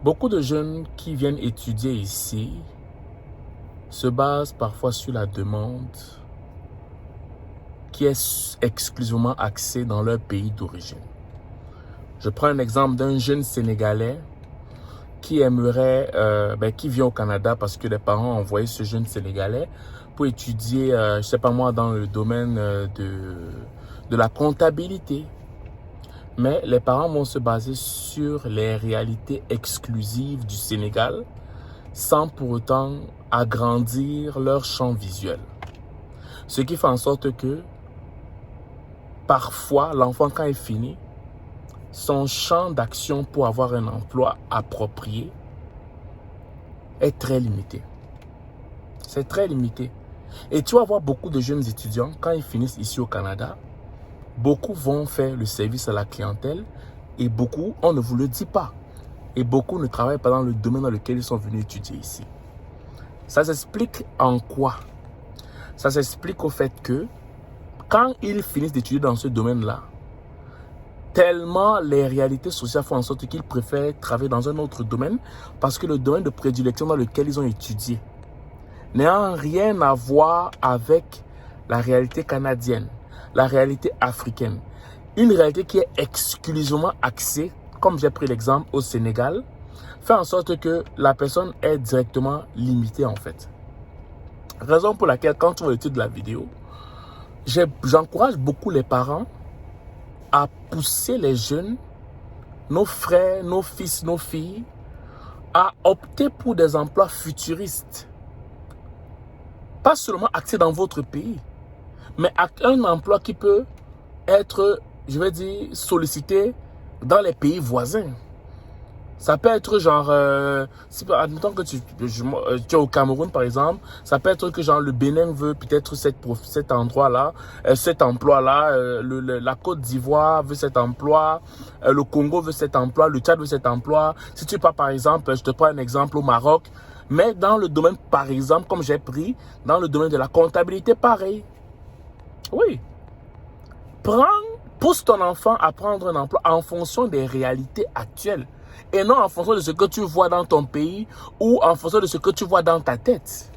Beaucoup de jeunes qui viennent étudier ici se basent parfois sur la demande qui est exclusivement axée dans leur pays d'origine. Je prends un exemple d'un jeune Sénégalais qui aimerait, qui vient au Canada parce que les parents ont envoyé ce jeune Sénégalais pour étudier, je ne sais pas moi, dans le domaine de la comptabilité. Mais les parents vont se baser sur les réalités exclusives du Sénégal sans pour autant agrandir leur champ visuel. Ce qui fait en sorte que parfois, l'enfant, quand il finit, son champ d'action pour avoir un emploi approprié est très limité. C'est très limité. Et tu vas voir beaucoup de jeunes étudiants, quand ils finissent ici au Canada, beaucoup vont faire le service à la clientèle et beaucoup, on ne vous le dit pas. Et beaucoup ne travaillent pas dans le domaine dans lequel ils sont venus étudier ici. Ça s'explique en quoi? Ça s'explique au fait que quand ils finissent d'étudier dans ce domaine-là, tellement les réalités sociales font en sorte qu'ils préfèrent travailler dans un autre domaine parce que le domaine de prédilection dans lequel ils ont étudié n'a rien à voir avec la réalité canadienne, la réalité africaine. Une réalité qui est exclusivement axée, comme j'ai pris l'exemple au Sénégal, fait en sorte que la personne est directement limitée en fait. Raison pour laquelle quand tu vois l'étude de la vidéo, j'encourage beaucoup les parents à pousser les jeunes, nos frères, nos fils, nos filles, à opter pour des emplois futuristes. Pas seulement axé dans votre pays, mais un emploi qui peut être, je vais dire, sollicité dans les pays voisins. Ça peut être genre, admettons que tu es au Cameroun par exemple, ça peut être que genre le Bénin veut peut-être cet endroit-là, cet emploi-là, la Côte d'Ivoire veut cet emploi, le Congo veut cet emploi, le Tchad veut cet emploi. Si tu pars par exemple, je te prends un exemple au Maroc, mais dans le domaine par exemple, comme j'ai pris, dans le domaine de la comptabilité, pareil. Oui. Pousse ton enfant à prendre un emploi en fonction des réalités actuelles. Et non en fonction de ce que tu vois dans ton pays ou en fonction de ce que tu vois dans ta tête.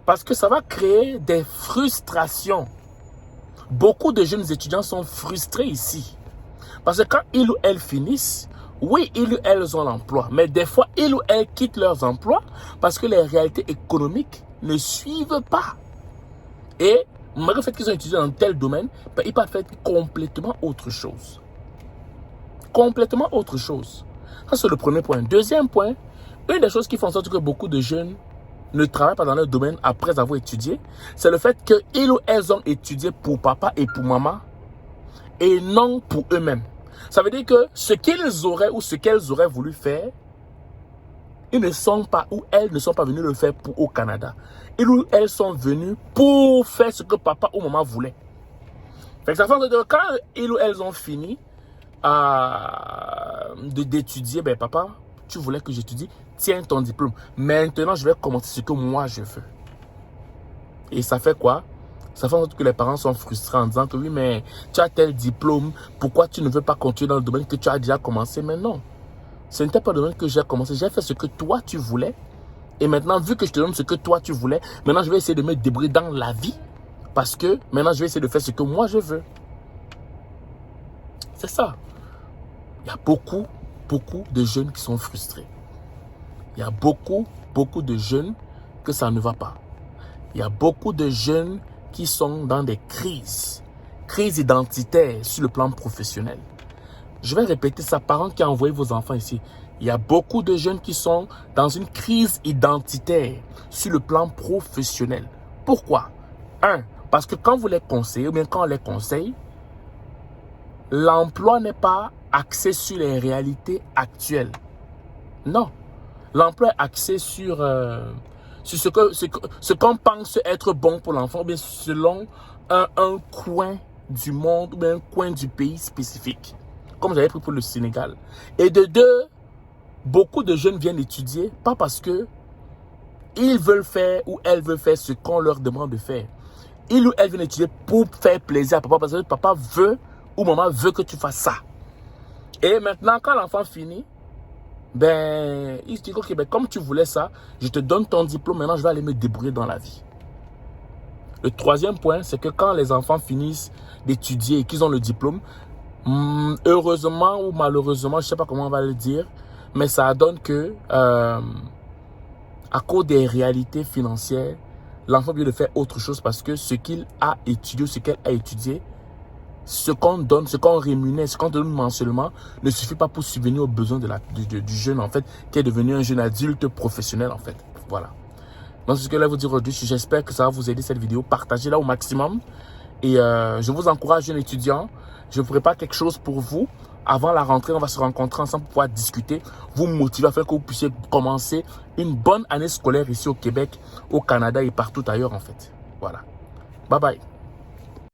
Parce que ça va créer des frustrations. Beaucoup de jeunes étudiants sont frustrés ici. Parce que quand ils ou elles finissent, oui, ils ou elles ont l'emploi. Mais des fois, ils ou elles quittent leurs emplois parce que les réalités économiques ne suivent pas. Et malgré le fait qu'ils ont étudié dans tel domaine, ils peuvent faire complètement autre chose. Complètement autre chose. Ça, c'est le premier point. Deuxième point, une des choses qui font en sorte que beaucoup de jeunes ne travaillent pas dans leur domaine après avoir étudié, c'est le fait qu'ils ou elles ont étudié pour papa et pour maman et non pour eux-mêmes. Ça veut dire que ce qu'ils auraient ou ce qu'elles auraient voulu faire, ils ne sont pas ou elles ne sont pas venues le faire au Canada. Ils ou elles sont venues pour faire ce que papa ou maman voulait. Fait que ça fait que quand ils ou elles ont fini d'étudier, ben papa, tu voulais que j'étudie, tiens ton diplôme. Maintenant, je vais commencer ce que moi je veux. Et ça fait quoi? Ça fait en sorte que les parents sont frustrés en disant que oui, mais tu as tel diplôme, pourquoi tu ne veux pas continuer dans le domaine que tu as déjà commencé? Mais non, ce n'était pas le domaine que j'ai commencé. J'ai fait ce que toi tu voulais. Et maintenant, vu que je te donne ce que toi tu voulais, maintenant je vais essayer de me débrouiller dans la vie. Parce que maintenant, je vais essayer de faire ce que moi je veux. C'est ça. Il y a beaucoup de jeunes qui sont frustrés. Il y a beaucoup de jeunes que ça ne va pas. Il y a beaucoup de jeunes qui sont dans des crises identitaires sur le plan professionnel. Je vais répéter ça, parents qui envoyez vos enfants ici. Il y a beaucoup de jeunes qui sont dans une crise identitaire sur le plan professionnel. Pourquoi? Parce que quand vous les conseillez, ou bien quand on les conseille, l'emploi n'est pas axé sur les réalités actuelles. Non. L'emploi est axé sur ce qu'on pense être bon pour l'enfant, ou bien selon un coin du monde, ou bien un coin du pays spécifique. Comme j'avais pris pour le Sénégal. Et de deux, beaucoup de jeunes viennent étudier, pas parce que ils veulent faire ou elles veulent faire ce qu'on leur demande de faire. Ils ou elles viennent étudier pour faire plaisir à papa, parce que papa veut ou maman veut que tu fasses ça. Et maintenant, quand l'enfant finit, ben, il se dit, ok, ben, comme tu voulais ça, je te donne ton diplôme, maintenant je vais aller me débrouiller dans la vie. Le troisième point, c'est que quand les enfants finissent d'étudier et qu'ils ont le diplôme, heureusement ou malheureusement, je ne sais pas comment on va le dire, mais ça donne que, à cause des réalités financières, l'enfant vient de faire autre chose parce que ce qu'il a étudié, ce qu'elle a étudié, ce qu'on donne, ce qu'on rémunère, ce qu'on donne mensuellement ne suffit pas pour subvenir aux besoins du jeune, en fait, qui est devenu un jeune adulte professionnel, en fait. Voilà. Donc, c'est ce que je vais vous dire aujourd'hui. J'espère que ça va vous aider cette vidéo. Partagez-la au maximum. Et je vous encourage, jeunes étudiants. Je prépare quelque chose pour vous. Avant la rentrée, on va se rencontrer ensemble pour pouvoir discuter, vous motiver afin que vous puissiez commencer une bonne année scolaire ici au Québec, au Canada et partout ailleurs, en fait. Voilà. Bye bye.